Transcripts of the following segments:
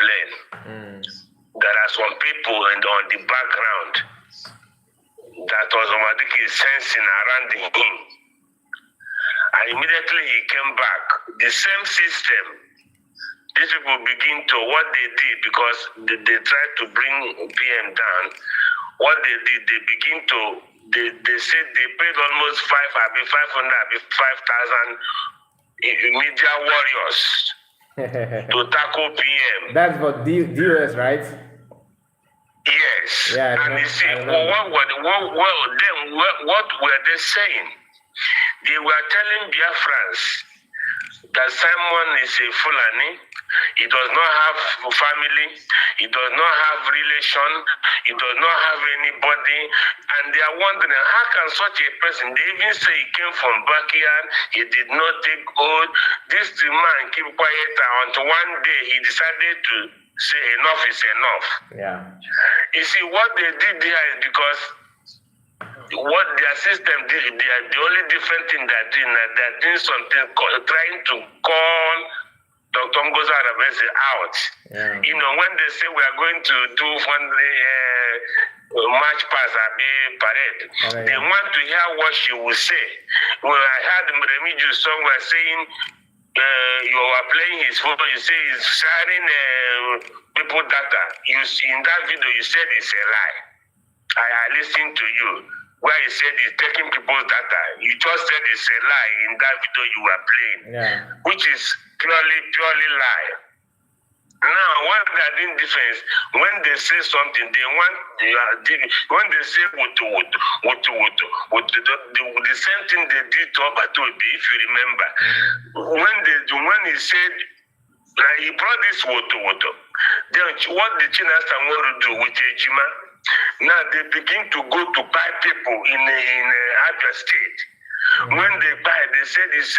explain. There are some people on the background that Ozomadike is sensing around him. And immediately he came back. The same system, these people begin to, what they did, because they tried to bring PM down, what they did, they begin to, they said they paid almost 5,000 media warriors to tackle PM. That's for DOS, right? Yes. Yeah, and you see, what were they saying? They were telling Biafrans that Simon is a Fulani. He does not have family. He does not have relation. He does not have anybody. And they are wondering, how can such a person, they even say he came from backyard, he did not take oath. This man keep quiet until one day he decided to say enough is enough. Yeah. You see, what they did there is because what their system did, they are the only different thing they're doing something, trying to call Dr. Ngozi Arabese out. Yeah. You know, when they say we are going to do march past parade, they want to hear what she will say. When I heard Remedios somewhere saying, you are playing his photo, you say he's sharing people data. You see, in that video, you said it's a lie. I listened to you, where you said he's taking people's data. You just said it's a lie in that video you were playing, which is purely lie. Now, what they are doing difference, when they say something, they want, when they say the same thing they did to Obatobi, if you remember. When he said, he brought this woto. Then what the Chinas Samoru do with Ejima, now they begin to go to buy people in Abia State. When they buy, they said it's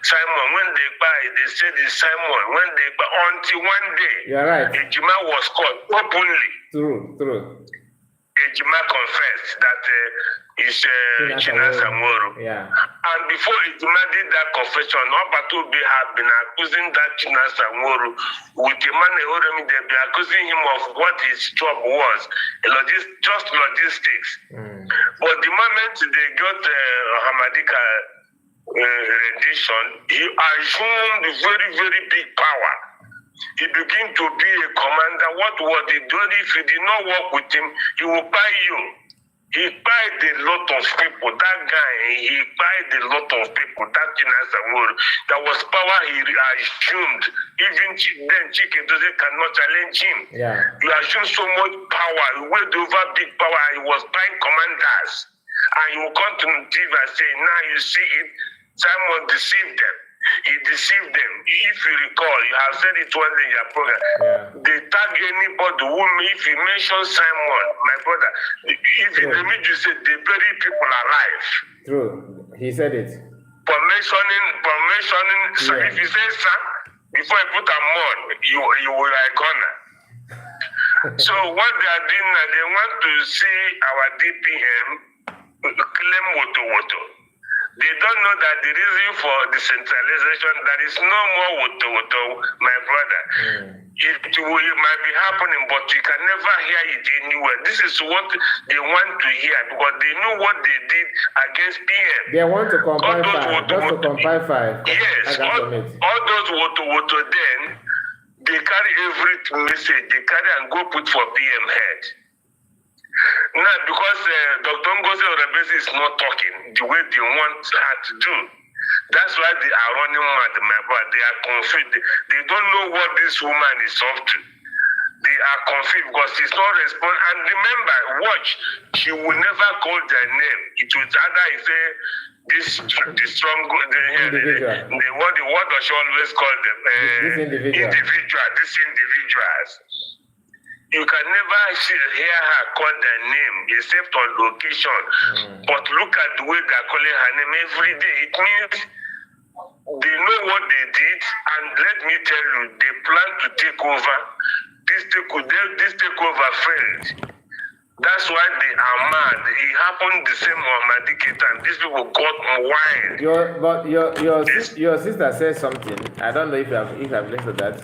Simon. When they buy, they said it's Simon. When they buy, until one day, you're right, Ejima was caught openly. True. Ejima confessed that it's China Samoru. Yeah. And before Ejima did that confession, Obatobi had been accusing that China Samoru with a man they've been accusing him of what his job was, just logistics. But the moment they got Hamadika rendition, he assumed very, very big power. He began to be a commander. What was he doing? If you did not work with him, he will buy you. He buyed a lot of people. That guy, he buyed a lot of people. That Chinasamur, that was power he assumed. Even then, Chike Doze cannot challenge him. Yeah. He assumed so much power. He went over big power. He was buying commanders. And he will come to TV and say, now you see it, Simon deceived them. He deceived them. If you recall, you have said it once in your program. Yeah. They tag anybody who, if you mention Simon, my brother, if the media said they bury people alive. True. He said it. For mentioning, so if you say Sam, before you put a on, you will icona. So what they are doing now, they want to see our DPM claim woto. They don't know that the reason for decentralization, there is no more woto, my brother. It might be happening, but you can never hear it anywhere. This is what they want to hear because they know what they did against PM. They want to compile five. Yes, all those woto then, they carry every message, they carry and go put for PM head. Now, because Dr. Ngozi Arabese is not talking the way they want her to do, that's why they are running mad, my brother. They are confused. They don't know what this woman is up to. They are confused because she's not responding. And remember, watch, she will never call their name. It will either say the strong, what does she always call them? These individuals. You can never hear her call their name except on location. But look at the way they're calling her name every day. It means they know what they did, and let me tell you, they plan to take over. This takeover failed. That's why they are mad. It happened the same on Madike time. These people got wild. Your sister said something. I don't know if I've listened to that.